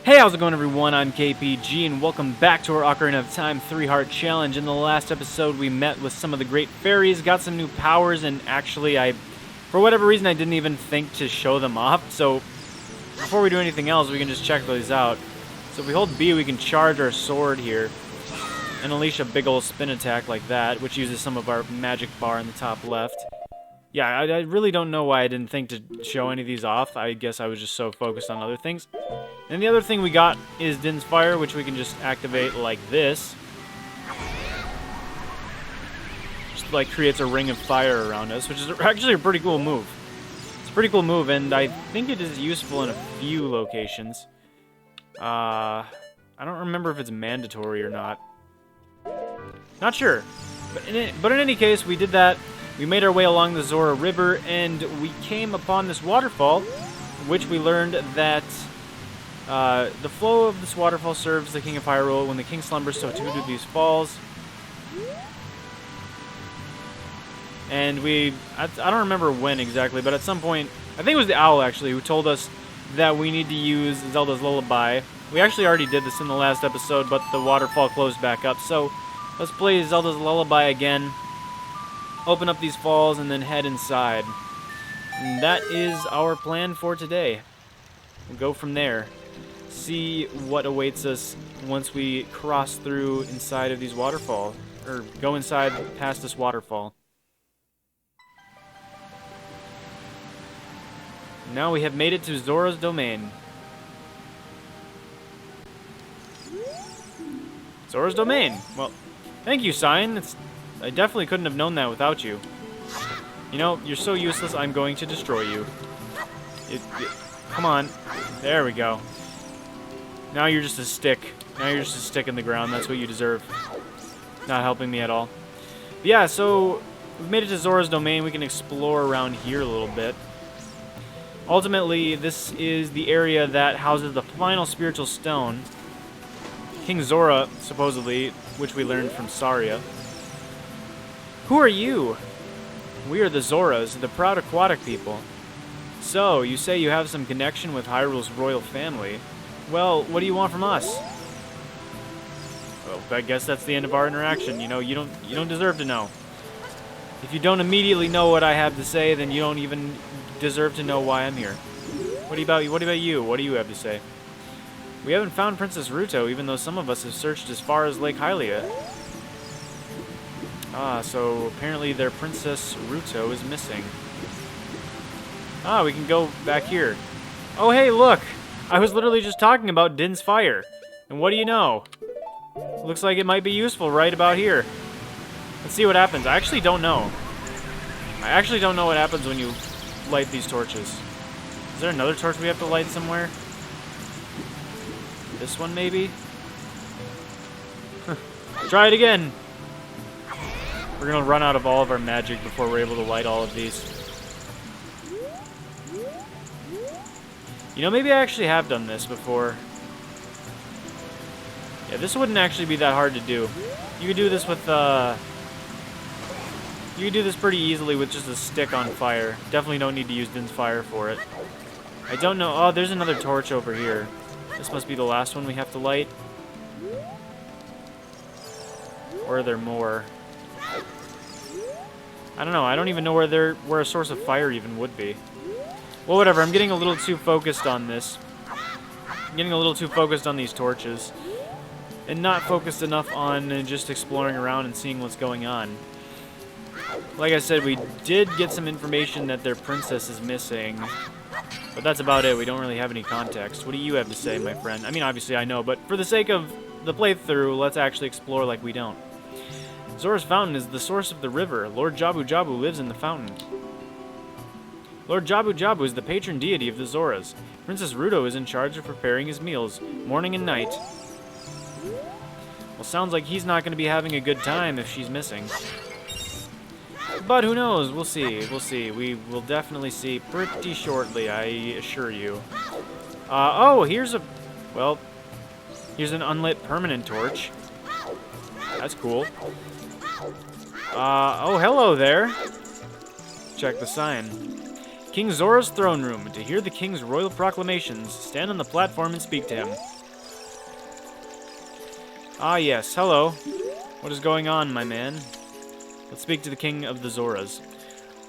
Hey, how's it going, everyone? I'm KPG, and welcome back to our Ocarina of Time 3-Heart Challenge. In the last episode, we met with some of the great fairies, got some new powers, and actually, for whatever reason, I didn't even think to show them off. So, before we do anything else, we can just check those out. So if we hold B, we can charge our sword here, and unleash a big ol' spin attack like that, which uses some of our magic bar in the top left. Yeah, I really don't know why I didn't think to show any of these off. I guess I was just so focused on other things. And the other thing we got is Din's Fire, which we can just activate like this. Just like creates a ring of fire around us, which is actually a pretty cool move. It's a pretty cool move, and I think it is useful in a few locations. I don't remember if it's mandatory or not. Not sure. But in any case, we did that. We made our way along the Zora River, and we came upon this waterfall, which we learned that the flow of this waterfall serves the King of Hyrule. When the king slumbers, so too do these falls. And I don't remember when exactly, but at some point, I think it was the owl actually, who told us that we need to use Zelda's Lullaby. We actually already did this in the last episode, but the waterfall closed back up, so let's play Zelda's Lullaby again. Open up these falls and then head inside. And that is our plan for today. We'll go from there. See what awaits us once we cross through inside of these waterfalls. Or go inside past this waterfall. Now we have made it to Zora's domain. Zora's domain. Well, thank you, Sign. I definitely couldn't have known that without you. You know, you're so useless, I'm going to destroy you. Come on. There we go. Now you're just a stick. Now you're just a stick in the ground. That's what you deserve. Not helping me at all. But yeah, so we've made it to Zora's domain. We can explore around here a little bit. Ultimately, this is the area that houses the final spiritual stone. King Zora, supposedly, which we learned from Saria. Who are you? We are the Zoras, the proud aquatic people. So, you say you have some connection with Hyrule's royal family. Well, what do you want from us? Well, I guess that's the end of our interaction. You know, you don't deserve to know. If you don't immediately know what I have to say, then you don't even deserve to know why I'm here. What about you? What do you have to say? We haven't found Princess Ruto, even though some of us have searched as far as Lake Hylia. Ah, so apparently their Princess Ruto is missing. Ah, we can go back here. Oh, hey, look! I was literally just talking about Din's Fire. And what do you know? Looks like it might be useful right about here. Let's see what happens. I actually don't know. I actually don't know what happens when you light these torches. Is there another torch we have to light somewhere? This one, maybe? Try it again! We're gonna run out of all of our magic before we're able to light all of these. You know, maybe I actually have done this before. Yeah, this wouldn't actually be that hard to do. You could do this with, you could do this pretty easily with just a stick on fire. Definitely don't need to use Din's Fire for it. I don't know. Oh, there's another torch over here. This must be the last one we have to light. Or are there more? I don't know. I don't even know where a source of fire even would be. Well, whatever. I'm getting a little too focused on this. I'm getting a little too focused on these torches. And not focused enough on just exploring around and seeing what's going on. Like I said, we did get some information that their princess is missing. But that's about it. We don't really have any context. What do you have to say, my friend? I mean, obviously I know, but for the sake of the playthrough, let's actually explore like we don't. Zora's fountain is the source of the river. Lord Jabu Jabu lives in the fountain. Lord Jabu Jabu is the patron deity of the Zoras. Princess Ruto is in charge of preparing his meals, morning and night. Well, sounds like he's not going to be having a good time if she's missing. But who knows? We'll see. We'll see. We will definitely see pretty shortly, I assure you. Oh, here's an unlit permanent torch. That's cool. Oh, hello there. Check the sign. King Zora's throne room. To hear the king's royal proclamations, stand on the platform and speak to him. Ah, yes. Hello. What is going on, my man? Let's speak to the king of the Zoras.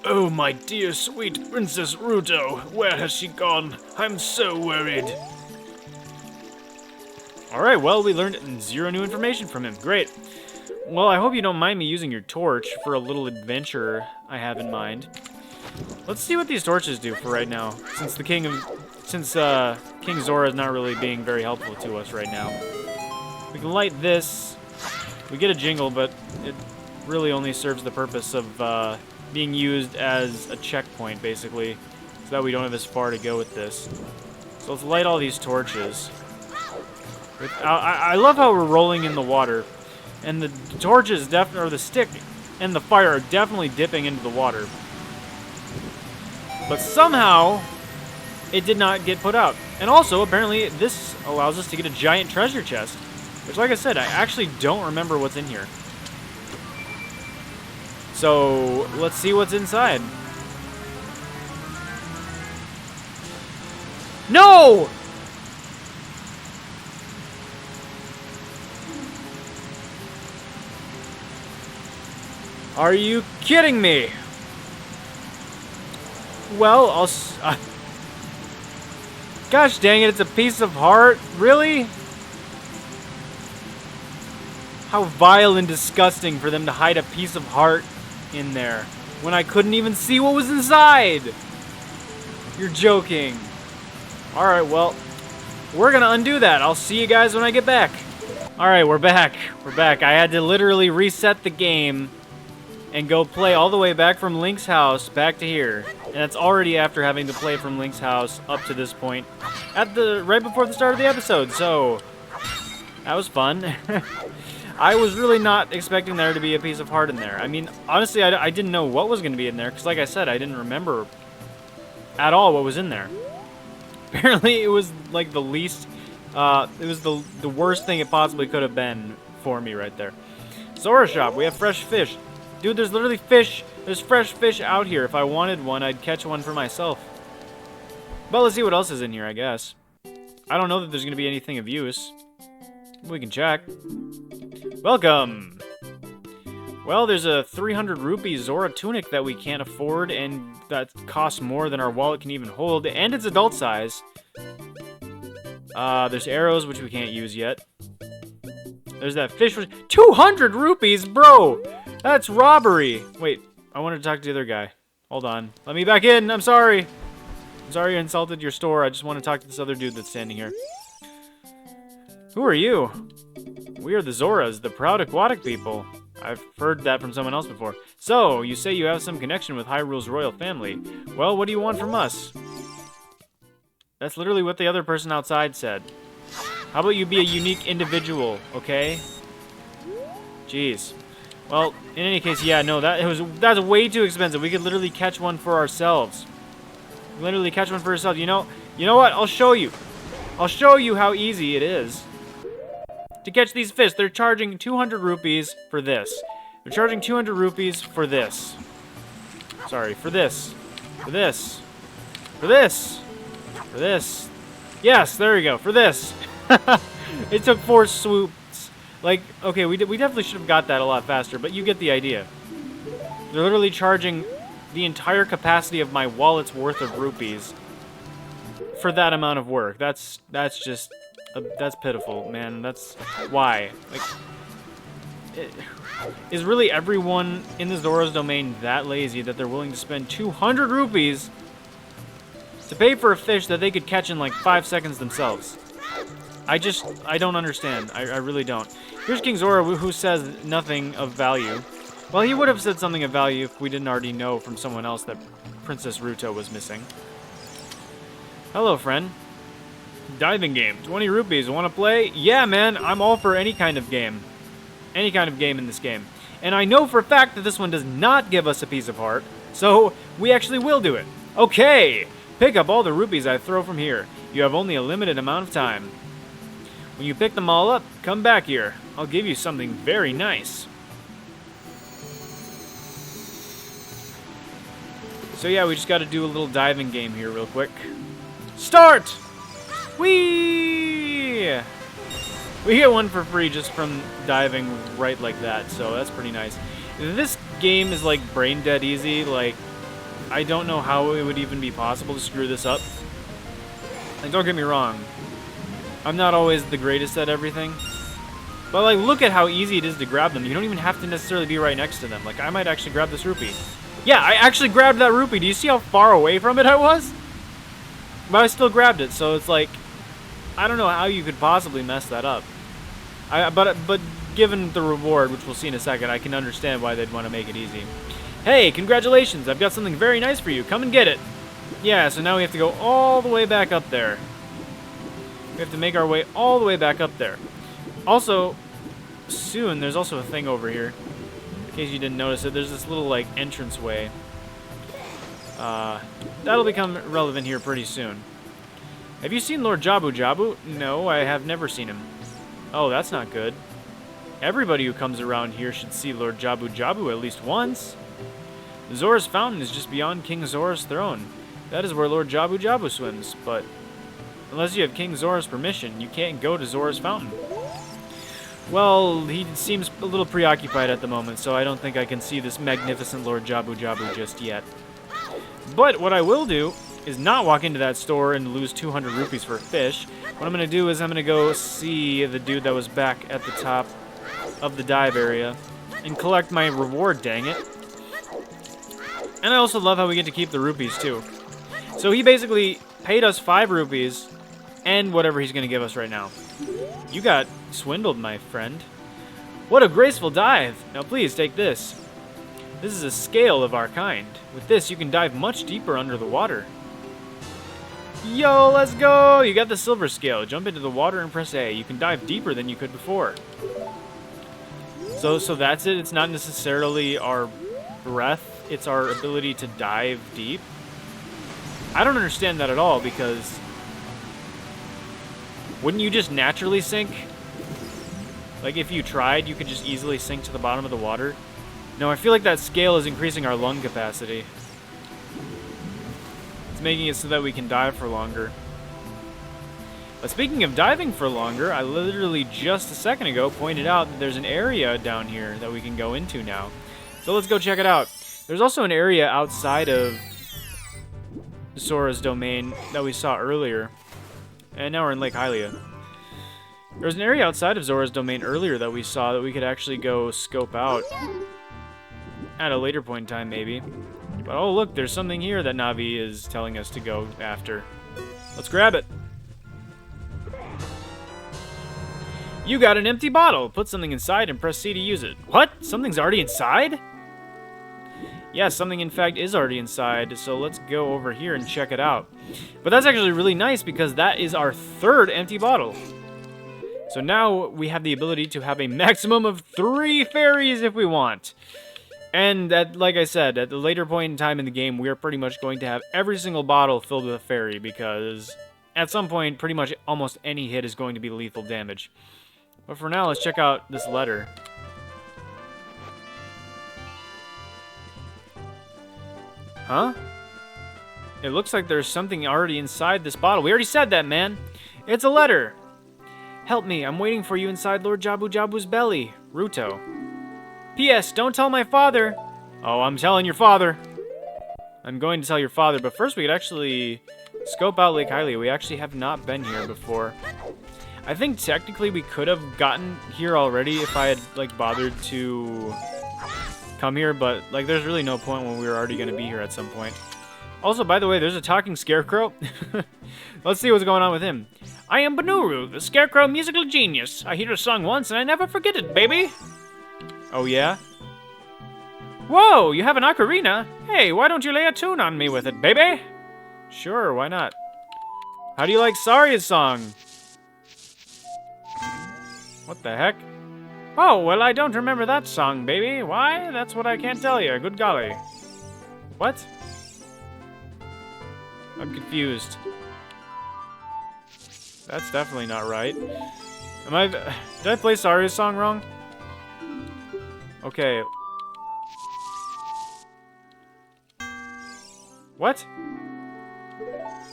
Oh, my dear sweet Princess Ruto. Where has she gone? I'm so worried. Alright, well, we learned 0 new information from him. Great. Well, I hope you don't mind me using your torch for a little adventure I have in mind. Let's see what these torches do for right now, since King Zora is not really being very helpful to us right now. We can light this. We get a jingle, but it really only serves the purpose of being used as a checkpoint, basically, so that we don't have as far to go with this. So let's light all these torches. I love how we're rolling in the water, and the torches or the stick and the fire are definitely dipping into the water. But somehow, it did not get put out. And also, apparently, this allows us to get a giant treasure chest. Which, like I said, I actually don't remember what's in here. So, let's see what's inside. No! Are you kidding me? Well, gosh dang it, it's a piece of heart? Really? How vile and disgusting for them to hide a piece of heart in there when I couldn't even see what was inside. You're joking. Alright, well, we're gonna undo that. I'll see you guys when I get back. Alright, we're back. We're back. I had to literally reset the game and go play all the way back from Link's house back to here. And that's already after having to play from Link's house up to this point right before the start of the episode. So that was fun. I was really not expecting there to be a piece of heart in there. I mean, honestly, I didn't know what was going to be in there, because like I said, I didn't remember at all what was in there. Apparently, it was like the least, it was the worst thing it possibly could have been for me right there. Zora shop, we have fresh fish. Dude, there's literally fish. There's fresh fish out here. If I wanted one, I'd catch one for myself. But let's see what else is in here, I guess. I don't know that there's going to be anything of use. We can check. Welcome! Well, there's a 300 rupee Zora tunic that we can't afford, and that costs more than our wallet can even hold, and it's adult size. There's arrows, which we can't use yet. There's that fish. 200 rupees, bro! That's robbery! Wait, I wanted to talk to the other guy. Hold on. Let me back in, I'm sorry! I'm sorry I insulted your store, I just want to talk to this other dude that's standing here. Who are you? We are the Zoras, the proud aquatic people. I've heard that from someone else before. So, you say you have some connection with Hyrule's royal family. Well, what do you want from us? That's literally what the other person outside said. How about you be a unique individual, okay? Jeez. Well, in any case, yeah, no, that's way too expensive. We could literally catch one for ourselves. Literally catch one for ourselves. You know what? I'll show you. I'll show you how easy it is to catch these fish. They're charging 200 rupees for this. They're charging 200 rupees for this. Sorry, for this. For this. For this. For this. Yes, there we go. For this. It took 4 swoops. Like, okay, we definitely should have got that a lot faster, but you get the idea. They're literally charging the entire capacity of my wallet's worth of rupees for that amount of work. That's just... that's pitiful, man. That's why. Like, is really everyone in the Zora's domain that lazy that they're willing to spend 200 rupees to pay for a fish that they could catch in like 5 seconds themselves? I don't understand. I really don't. Here's King Zora, who says nothing of value. Well, he would have said something of value if we didn't already know from someone else that Princess Ruto was missing. Hello, friend. Diving game, 20 rupees, want to play? Yeah, man, I'm all for any kind of game. Any kind of game in this game. And I know for a fact that this one does not give us a piece of heart, so we actually will do it. Okay, pick up all the rupees I throw from here. You have only a limited amount of time. When you pick them all up, come back here. I'll give you something very nice. So yeah, we just got to do a little diving game here real quick. Start! Whee! We get one for free just from diving right like that, so that's pretty nice. This game is like brain dead easy. Like, I don't know how it would even be possible to screw this up. Like, don't get me wrong. I'm not always the greatest at everything. But, like, look at how easy it is to grab them. You don't even have to necessarily be right next to them. Like, I might actually grab this rupee. Yeah, I actually grabbed that rupee. Do you see how far away from it I was? But I still grabbed it, so it's like, I don't know how you could possibly mess that up. But given the reward, which we'll see in a second, I can understand why they'd want to make it easy. Hey, congratulations! I've got something very nice for you. Come and get it. Yeah, so now we have to go all the way back up there. We have to make our way all the way back up there. Also, soon, there's also a thing over here. In case you didn't notice it, there's this little, like, entranceway. That'll become relevant here pretty soon. Have you seen Lord Jabu Jabu? No, I have never seen him. Oh, that's not good. Everybody who comes around here should see Lord Jabu Jabu at least once. Zora's fountain is just beyond King Zora's throne. That is where Lord Jabu Jabu swims, but unless you have King Zora's permission, you can't go to Zora's fountain. Well, he seems a little preoccupied at the moment, so I don't think I can see this magnificent Lord Jabu Jabu just yet. But what I will do is not walk into that store and lose 200 rupees for a fish. What I'm going to do is I'm going to go see the dude that was back at the top of the dive area and collect my reward, dang it. And I also love how we get to keep the rupees, too. So he basically paid us 5 rupees and whatever he's going to give us right now. You got swindled, my friend. What a graceful dive. Now please, take this. This is a scale of our kind. With this, you can dive much deeper under the water. Yo, let's go! You got the silver scale. Jump into the water and press A. You can dive deeper than you could before. So that's it. It's not necessarily our breath. It's our ability to dive deep. I don't understand that at all, because wouldn't you just naturally sink? Like, if you tried, you could just easily sink to the bottom of the water. No, I feel like that scale is increasing our lung capacity. It's making it so that we can dive for longer. But speaking of diving for longer, I literally just a second ago pointed out that there's an area down here that we can go into now. So let's go check it out. There's also an area outside of Zora's domain that we saw earlier. And now we're in Lake Hylia. There's an area outside of Zora's domain earlier that we saw that we could actually go scope out at a later point in time, maybe. But oh look, there's something here that Navi is telling us to go after. Let's grab it. You got an empty bottle. Put something inside and press C to use it. What? Something's already inside? Yeah, something in fact is already inside, so let's go over here and check it out. But that's actually really nice because that is our 3rd empty bottle. So now we have the ability to have a maximum of 3 fairies if we want. And like I said, at the later point in time in the game, we are pretty much going to have every single bottle filled with a fairy because at some point, pretty much almost any hit is going to be lethal damage. But for now, let's check out this letter. Huh? It looks like there's something already inside this bottle. We already said that, man. It's a letter. Help me, I'm waiting for you inside Lord Jabu Jabu's belly. Ruto. P.S. Don't tell my father. Oh, I'm telling your father. I'm going to tell your father, but first we could actually scope out Lake Hylia. We actually have not been here before. I think technically we could have gotten here already if I had, like, bothered to come here, but, like, there's really no point when we were already going to be here at some point. Also, by the way, there's a talking scarecrow. Let's see what's going on with him. I am Banuru, the scarecrow musical genius. I hear a song once and I never forget it, baby. Oh, yeah? Whoa, you have an ocarina? Hey, why don't you lay a tune on me with it, baby? Sure, why not? How do you like Saria's song? What the heck? Oh, well, I don't remember that song, baby. Why? That's what I can't tell you. Good golly. What? I'm confused. That's definitely not right. Did I play Saria's song wrong? Okay. What?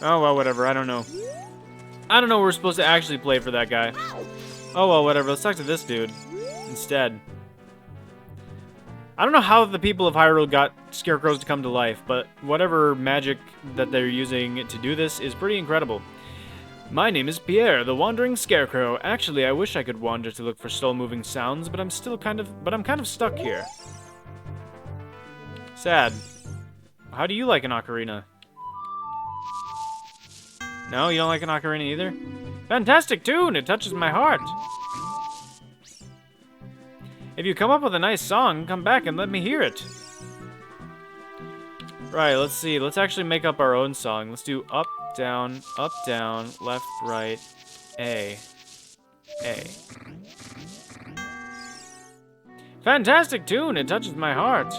Oh, well, whatever. I don't know. I don't know what we're supposed to actually play for that guy. Oh, well, whatever. Let's talk to this dude instead. I don't know how the people of Hyrule got scarecrows to come to life, but whatever magic that they're using to do this is pretty incredible. My name is Pierre, the Wandering Scarecrow. Actually, I wish I could wander to look for slow-moving sounds, but I'm kind of stuck here. Sad. How do you like an ocarina? No, you don't like an ocarina either? Fantastic tune! It touches my heart. If you come up with a nice song, come back and let me hear it. Right, let's see. Let's actually make up our own song. Let's do up, down, left, right, A. A. Fantastic tune! It touches my heart.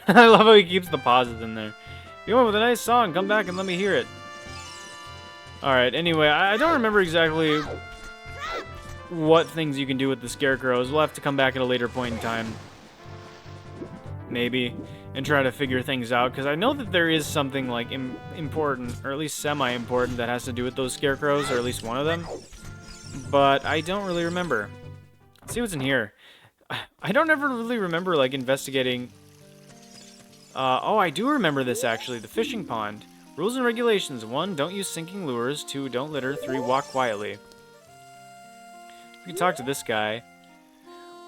I love how he keeps the pauses in there. If you want with a nice song, come back and let me hear it. Alright, anyway, I don't remember exactly what things you can do with the scarecrows. We'll have to come back at a later point in time. Maybe. And try to figure things out. Because I know that there is something, like, important, or at least semi-important, that has to do with those scarecrows, or at least one of them. But I don't really remember. Let's see what's in here. I don't ever really remember, like, investigating... oh, I do remember this, actually. The fishing pond. Rules and regulations. 1, don't use sinking lures. 2, don't litter. 3, walk quietly. We can talk to this guy.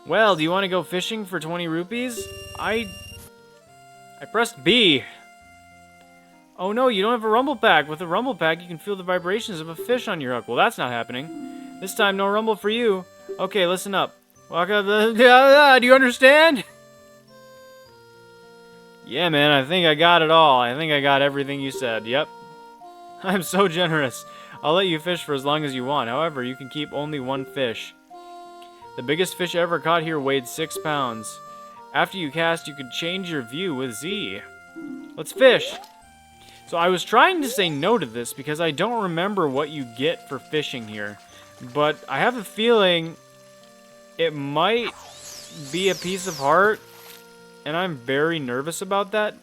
Well, do you want to go fishing for 20 rupees? I pressed B. Oh no, you don't have a rumble pack. With a rumble pack, you can feel the vibrations of a fish on your hook. Well, that's not happening. This time, no rumble for you. Okay, listen up. Walk up the... Do you understand? Yeah, man, I think I got it all. I think I got everything you said. Yep. I'm so generous. I'll let you fish for as long as you want. However, you can keep only 1 fish. The biggest fish I ever caught here weighed 6 pounds. After you cast, you could change your view with Z. Let's fish. So I was trying to say no to this because I don't remember what you get for fishing here. But I have a feeling it might be a piece of heart. And I'm very nervous about that.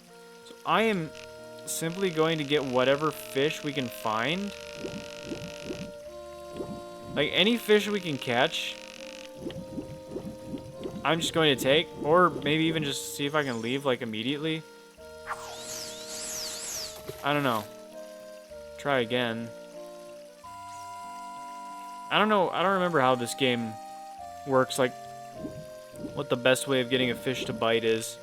So I am simply going to get whatever fish we can find. Like, any fish we can catch, I'm just going to take. Or maybe even just see if I can leave, like, immediately. I don't know. Try again. I don't know. I don't remember how this game works. Like, what the best way of getting a fish to bite is.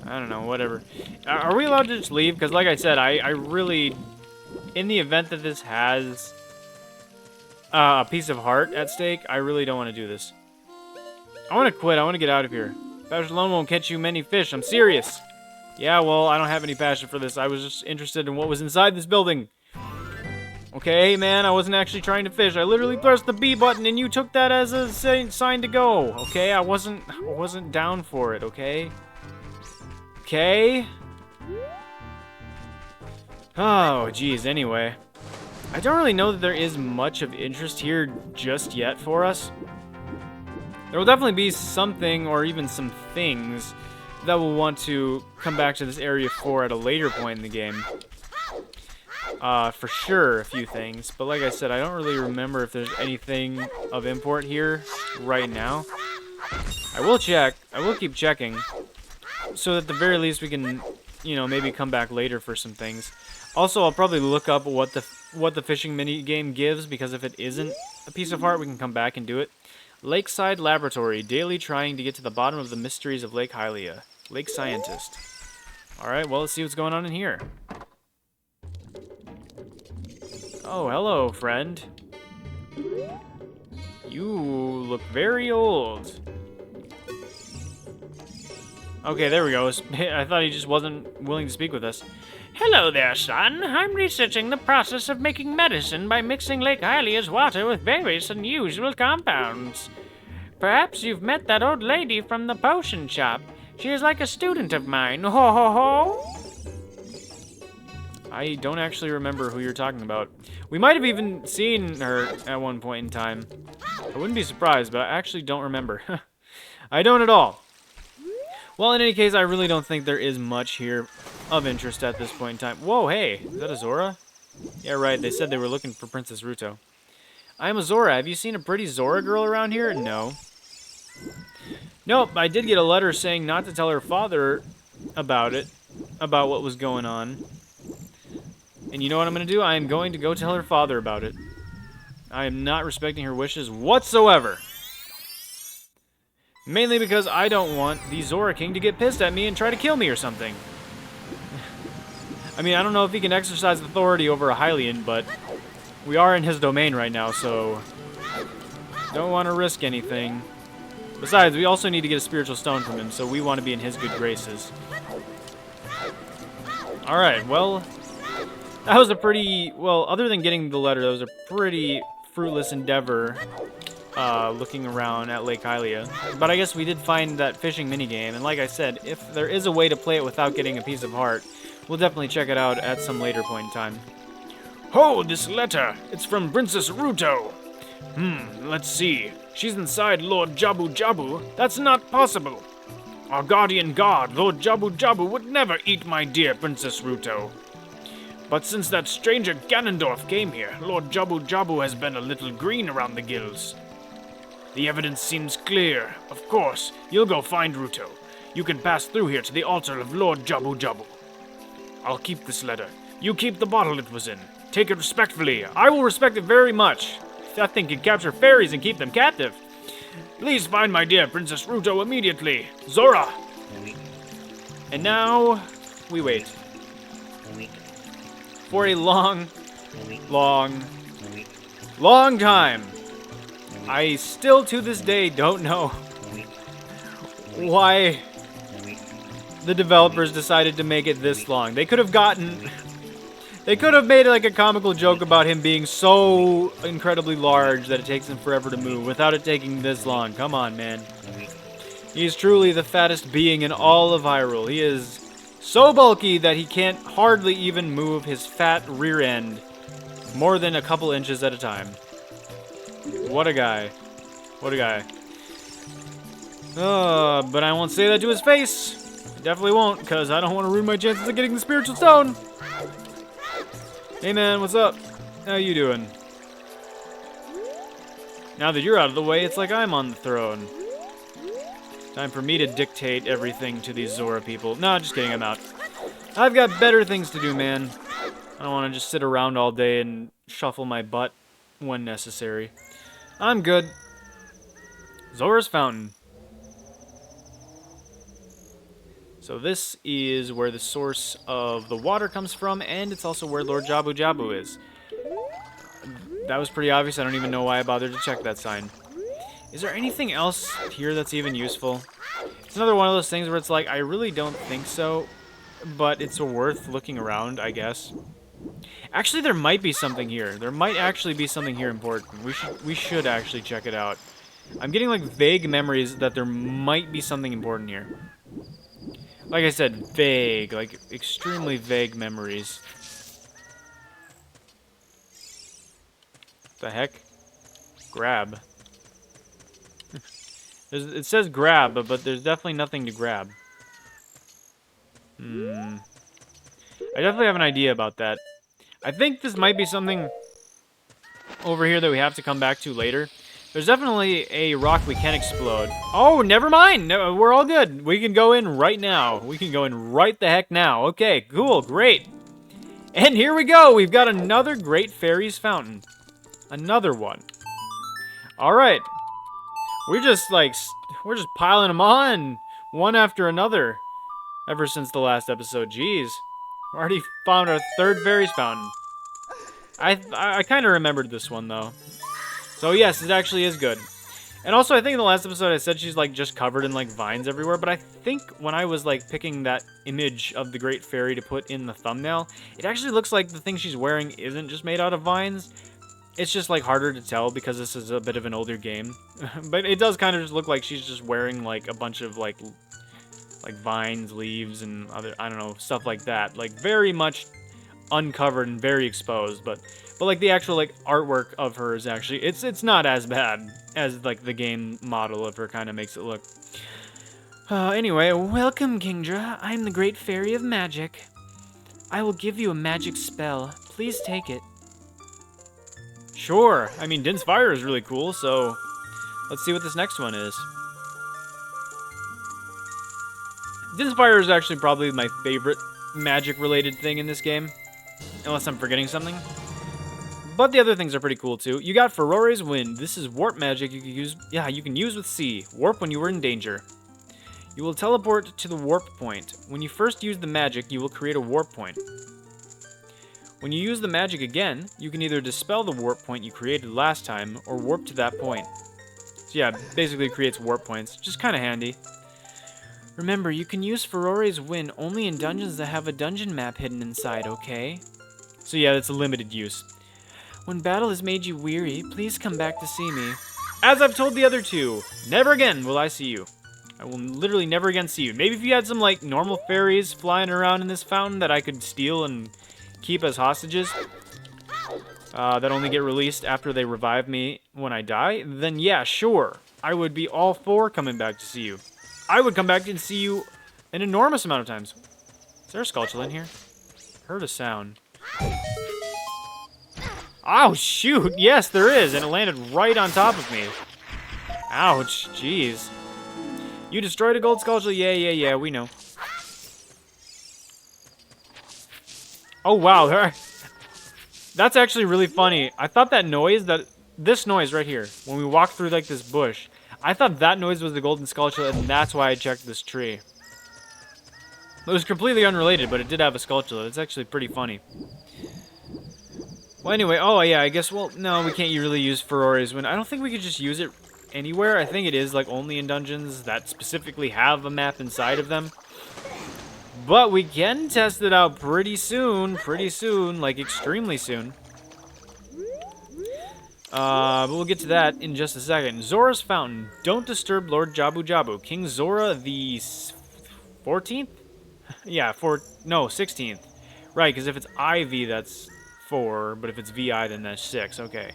I don't know, whatever. Are we allowed to just leave? Because like I said, I really, in the event that this has a piece of heart at stake, I really don't want to do this. I want to quit. I want to get out of here. Passion alone won't catch you many fish. I'm serious. Yeah, well, I don't have any passion for this. I was just interested in what was inside this building. Okay, man, I wasn't actually trying to fish. I literally pressed the B button and you took that as a sign to go. Okay, I wasn't down for it, okay? Okay? Oh, geez, anyway. I don't really know that there is much of interest here just yet for us. There will definitely be something or even some things that we'll want to come back to this area for at a later point in the game. For sure, a few things. But like I said, I don't really remember if there's anything of import here right now. I will check. I will keep checking. So that at the very least we can, you know, maybe come back later for some things. Also, I'll probably look up what the fishing mini game gives, because if it isn't a piece of heart, we can come back and do it. Lakeside Laboratory, daily trying to get to the bottom of the mysteries of Lake Hylia. Lake Scientist. Alright, well, let's see what's going on in here. Oh, hello, friend. You look very old. Okay, there we go. I thought he just wasn't willing to speak with us. Hello there, son. I'm researching the process of making medicine by mixing Lake Hylia's water with various unusual compounds. Perhaps you've met that old lady from the potion shop. She is like a student of mine. Ho ho ho! I don't actually remember who you're talking about. We might have even seen her at one point in time. I wouldn't be surprised, but I actually don't remember. I don't at all. Well, in any case, I really don't think there is much here of interest at this point in time. Whoa, hey, is that a Zora? Yeah, right, they said they were looking for Princess Ruto. I am a Zora. Have you seen a pretty Zora girl around here? No. Nope, I did get a letter saying not to tell her father about it, about what was going on. And you know what I'm going to do? I am going to go tell her father about it. I am not respecting her wishes whatsoever. Mainly because I don't want the Zora King to get pissed at me and try to kill me or something. I mean, I don't know if he can exercise authority over a Hylian, but we are in his domain right now, so don't want to risk anything. Besides, we also need to get a spiritual stone from him, so we want to be in his good graces. Alright, well, that was a pretty, well, other than getting the letter, that was a pretty fruitless endeavor, looking around at Lake Hylia. But I guess we did find that fishing minigame, and like I said, if there is a way to play it without getting a piece of heart, we'll definitely check it out at some later point in time. Oh, this letter. It's from Princess Ruto. Let's see. She's inside Lord Jabu Jabu. That's not possible. Our guardian god, Lord Jabu Jabu, would never eat my dear Princess Ruto. But since that stranger Ganondorf came here, Lord Jabu Jabu has been a little green around the gills. The evidence seems clear. Of course, you'll go find Ruto. You can pass through here to the altar of Lord Jabu Jabu. I'll keep this letter. You keep the bottle it was in. Take it respectfully. I will respect it very much. That thing can capture fairies and keep them captive. Please find my dear Princess Ruto immediately. Zora! And now, we wait. For a long time. I still, to this day, don't know why the developers decided to make it this long. They could have made like a comical joke about him being so incredibly large that it takes him forever to move without it taking this long. Come on, man. He's truly the fattest being in all of Hyrule. He is so bulky that he can't hardly even move his fat rear end more than a couple inches at a time. What a guy. What a guy. But I won't say that to his face. I definitely won't, because I don't want to ruin my chances of getting the spiritual stone. Hey man, what's up? How you doing? Now that you're out of the way, it's like I'm on the throne. Time for me to dictate everything to these Zora people. No, just kidding, I'm out. I've got better things to do, man. I don't want to just sit around all day and shuffle my butt when necessary. I'm good. Zora's Fountain. So this is where the source of the water comes from, and it's also where Lord Jabu Jabu is. That was pretty obvious. I don't even know why I bothered to check that sign. Is there anything else here that's even useful? It's another one of those things where it's like, I really don't think so, but it's worth looking around, I guess. Actually, there might be something here. There might actually be something here important. We should actually check it out. I'm getting like vague memories that there might be something important here. Like I said, vague, like extremely vague memories. The heck? Grab. It says grab, but there's definitely nothing to grab. I definitely have an idea about that. I think this might be something over here that we have to come back to later. There's definitely a rock we can explode. Oh, never mind. No, we're all good. We can go in right now. We can go in right the heck now. Okay, cool, great. And here we go. We've got another Great Fairies Fountain. Another one. All right. We're just piling them on one after another ever since the last episode. Jeez. We already found our third Fairies Fountain. I kind of remembered this one, though. So yes, it actually is good. And also, I think in the last episode I said she's like just covered in like vines everywhere, but I think when I was like picking that image of the Great Fairy to put in the thumbnail, it actually looks like the thing she's wearing isn't just made out of vines. It's just like harder to tell because this is a bit of an older game. But it does kind of just look like she's just wearing like a bunch of like vines, leaves, and other, I don't know, stuff like that. Like very much uncovered and very exposed, but like the actual like artwork of her is actually it's not as bad as like the game model of her kind of makes it look. Anyway, welcome, Kingdra. I'm the Great Fairy of Magic. I will give you a magic spell. Please take it. Sure. I mean, Din's Fire is really cool, so let's see what this next one is. Din's Fire is actually probably my favorite magic-related thing in this game, unless I'm forgetting something. But the other things are pretty cool too. You got Furore's Wind. This is warp magic you can use. Yeah, you can use with C. Warp when you are in danger. You will teleport to the warp point. When you first use the magic, you will create a warp point. When you use the magic again, you can either dispel the warp point you created last time or warp to that point. So yeah, basically it creates warp points. Just kind of handy. Remember, you can use Furore's Wind only in dungeons that have a dungeon map hidden inside, okay? So yeah, that's a limited use. When battle has made you weary, please come back to see me. As I've told the other two, never again will I see you. I will literally never again see you. Maybe if you had some, like, normal fairies flying around in this fountain that I could steal and keep as hostages, that only get released after they revive me when I die, then yeah, sure. I would be all for coming back to see you. I would come back and see you an enormous amount of times. Is there a Skulltula in here? Heard a sound. Oh, shoot. Yes, there is. And it landed right on top of me. Ouch. Jeez. You destroyed a gold Skulltula? Yeah, we know. Oh, wow. That's actually really funny. I thought that noise, this noise right here, when we walked through, like, this bush, I thought that noise was the golden Skulltula, and that's why I checked this tree. It was completely unrelated, but it did have a Skulltula. It's actually pretty funny. Well, anyway, oh yeah, I guess, well, no, we can't really use Furore's Wind. I don't think we could just use it anywhere. I think it is, like, only in dungeons that specifically have a map inside of them. But we can test it out pretty soon, like, extremely soon. But we'll get to that in just a second. Zora's Fountain. Don't disturb Lord Jabu Jabu. King Zora the 14th? Yeah, 16th. Right, because if it's IV, that's 4, but if it's VI, then that's 6. Okay.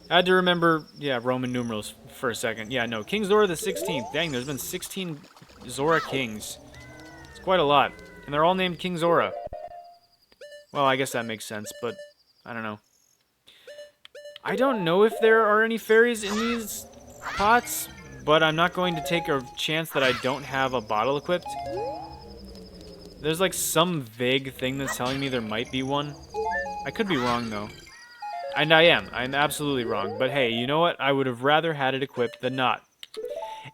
I had to remember, yeah, Roman numerals for a second. Yeah, no, King Zora the 16th. Dang, there's been 16 Zora kings. It's quite a lot. And they're all named King Zora. Well, I guess that makes sense, but I don't know. I don't know if there are any fairies in these pots, but I'm not going to take a chance that I don't have a bottle equipped. There's like some vague thing that's telling me there might be one. I could be wrong, though. And I am. I'm absolutely wrong. But hey, you know what? I would have rather had it equipped than not.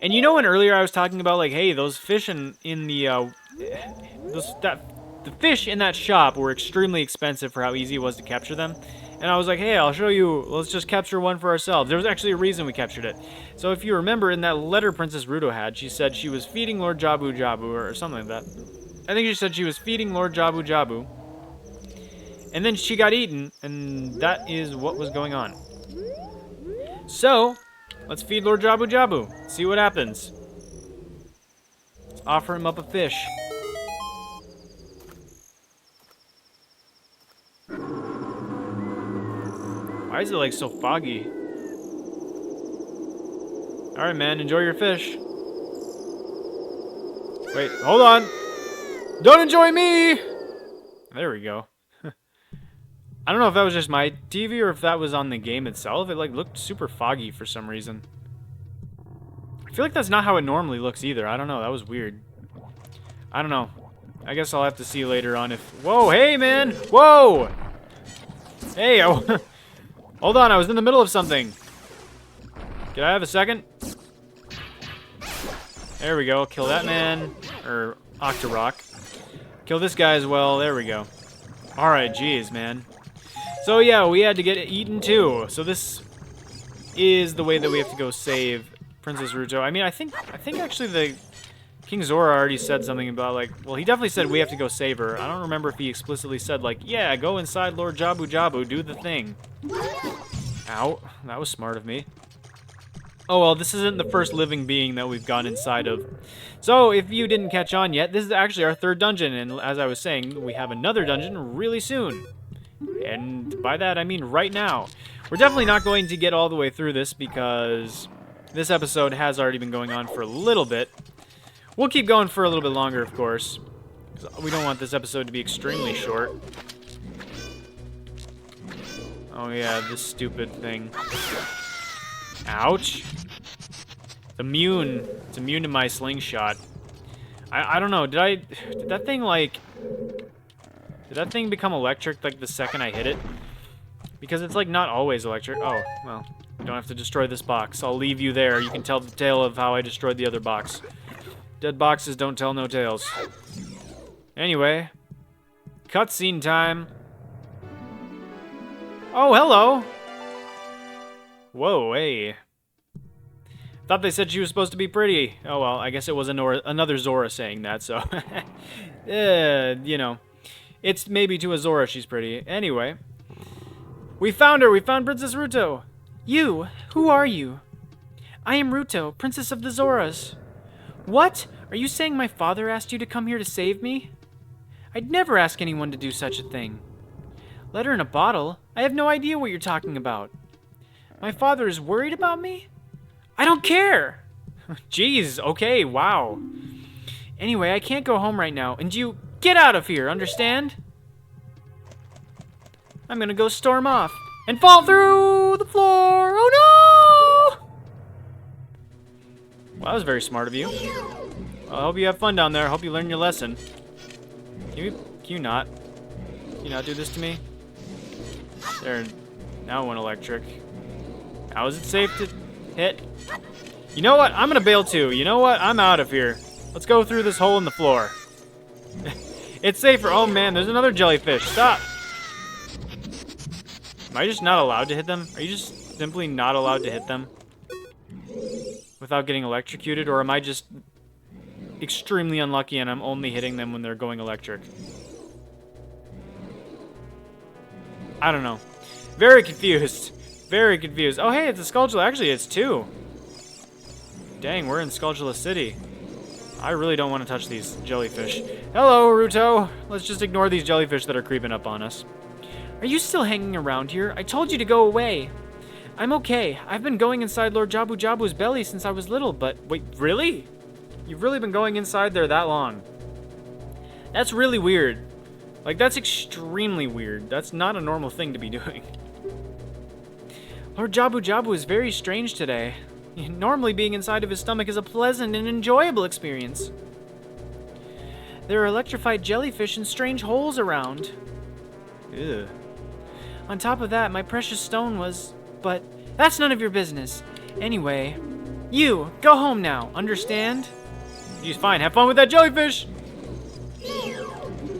And you know when earlier I was talking about, like, hey, those fish in the, the fish in that shop were extremely expensive for how easy it was to capture them. And I was like, hey, I'll show you. Let's just capture one for ourselves. There was actually a reason we captured it. So if you remember, in that letter Princess Ruto had, she said she was feeding Lord Jabu Jabu, or something like that. I think she said she was feeding Lord Jabu Jabu. And then she got eaten, and that is what was going on. So, let's feed Lord Jabu Jabu. See what happens. Let's offer him up a fish. Why is it, like, so foggy? Alright, man, enjoy your fish. Wait, hold on. Don't enjoy me! There we go. I don't know if that was just my TV or if that was on the game itself. It, like, looked super foggy for some reason. I feel like that's not how it normally looks either. I don't know. That was weird. I don't know. I guess I'll have to see later on if... Whoa, hey, man! Whoa! Hey, hold on, I was in the middle of something. Can I have a second? There we go. Kill that man. Or Octorok. Kill this guy as well. There we go. Alright, geez, man. So yeah, we had to get eaten too. So this is the way that we have to go save Princess Ruto. I mean, I think actually the King Zora already said something about, like, well, he definitely said we have to go save her. I don't remember if he explicitly said, like, yeah, go inside Lord Jabu Jabu, do the thing. Ow, that was smart of me. Oh well, this isn't the first living being that we've gone inside of. So, if you didn't catch on yet, this is actually our 3rd dungeon, and as I was saying, we have another dungeon really soon. And by that, I mean right now. We're definitely not going to get all the way through this, because this episode has already been going on for a little bit. We'll keep going for a little bit longer, of course. 'Cause we don't want this episode to be extremely short. Oh yeah, this stupid thing. Ouch. It's immune. It's immune to my slingshot. I don't know. Did that thing like... Did that thing become electric like the second I hit it? Because it's like not always electric. Oh, well. You don't have to destroy this box. I'll leave you there. You can tell the tale of how I destroyed the other box. Dead boxes don't tell no tales. Anyway. Cutscene time. Oh, hello. Whoa, hey. Thought they said she was supposed to be pretty. Oh, well, I guess it was another Zora saying that, so. You know. It's maybe to a Zora she's pretty. Anyway. We found her. We found Princess Ruto. You? Who are you? I am Ruto, Princess of the Zoras. What? Are you saying my father asked you to come here to save me? I'd never ask anyone to do such a thing. Letter in a bottle? I have no idea what you're talking about. My father is worried about me? I don't care! Jeez, okay, wow. Anyway, I can't go home right now, and you get out of here, understand? I'm gonna go storm off and fall through the floor. Oh no! Well, that was very smart of you. Well, I hope you have fun down there. I hope you learn your lesson. Can you not? Can you not do this to me? There. Now it went electric. How is it safe to hit? You know what? I'm gonna bail too. You know what? I'm out of here. Let's go through this hole in the floor. It's safer. Oh man, there's another jellyfish. Stop. Am I just not allowed to hit them? Are you just simply not allowed to hit them? Without getting electrocuted? Or am I just extremely unlucky and I'm only hitting them when they're going electric? I don't know. Very confused. Very confused. Oh, hey, it's a Skulltula. Actually, it's two. Dang, we're in Skulltula City. I really don't want to touch these jellyfish. Hello, Ruto. Let's just ignore these jellyfish that are creeping up on us. Are you still hanging around here? I told you to go away. I'm okay. I've been going inside Lord Jabu Jabu's belly since I was little, but... Wait, really? You've really been going inside there that long? That's really weird. Like, that's extremely weird. That's not a normal thing to be doing. Lord Jabu Jabu is very strange today. Normally being inside of his stomach is a pleasant and enjoyable experience. There are electrified jellyfish and strange holes around. Ew. On top of that, my precious stone was... But that's none of your business. Anyway, you, go home now, understand? He's fine. Have fun with that jellyfish!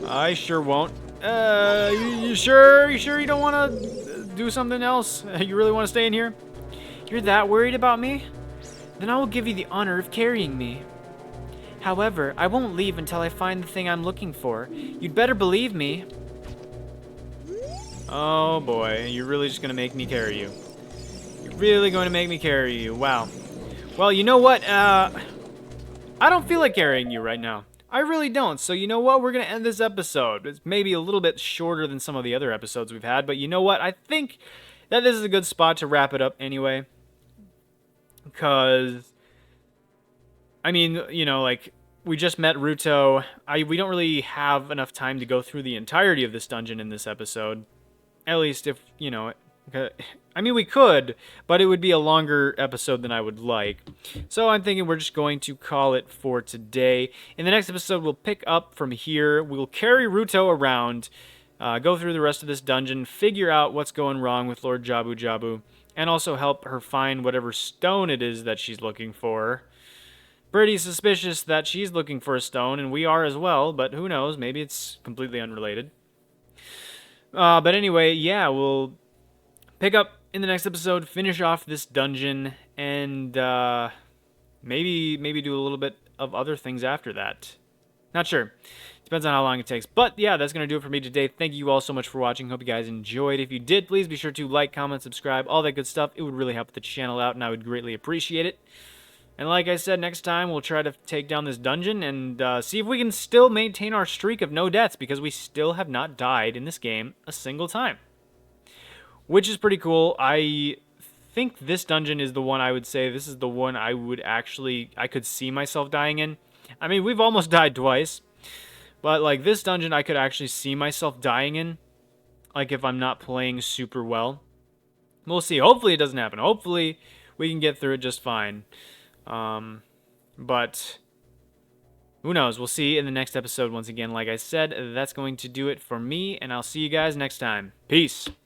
I sure won't. You sure? You sure you don't want to do something else? You really want to stay in here? You're that worried about me? Then I will give you the honor of carrying me. However, I won't leave until I find the thing I'm looking for. You'd better believe me. Oh boy, you're really just gonna make me carry you. You're really going to make me carry you. Wow. Well, you know what? I don't feel like carrying you right now. I really don't. So you know what? We're going to end this episode. It's maybe a little bit shorter than some of the other episodes we've had, but you know what? I think that this is a good spot to wrap it up anyway. Because, I mean, you know, like, we just met Ruto. We don't really have enough time to go through the entirety of this dungeon in this episode. At least if, you know, I mean, we could, but it would be a longer episode than I would like. So I'm thinking we're just going to call it for today. In the next episode, we'll pick up from here. We'll carry Ruto around, go through the rest of this dungeon, figure out what's going wrong with Lord Jabu Jabu, and also help her find whatever stone it is that she's looking for. Pretty suspicious that she's looking for a stone, and we are as well, but who knows? Maybe it's completely unrelated. But anyway, yeah, we'll pick up in the next episode, finish off this dungeon, and maybe do a little bit of other things after that. Not sure. Depends on how long it takes. But yeah, that's going to do it for me today. Thank you all so much for watching. Hope you guys enjoyed. If you did, please be sure to like, comment, subscribe, all that good stuff. It would really help the channel out, and I would greatly appreciate it. And like I said, next time we'll try to take down this dungeon and see if we can still maintain our streak of no deaths, because we still have not died in this game a single time. Which is pretty cool. I think this dungeon is the one I would say, this is the one I could see myself dying in. I mean, we've almost died twice, But, like, this dungeon I could actually see myself dying in. Like, if I'm not playing super well. We'll see. Hopefully it doesn't happen. Hopefully we can get through it just fine. But who knows? We'll see in the next episode. Once again, like I said, that's going to do it for me, and I'll see you guys next time. Peace.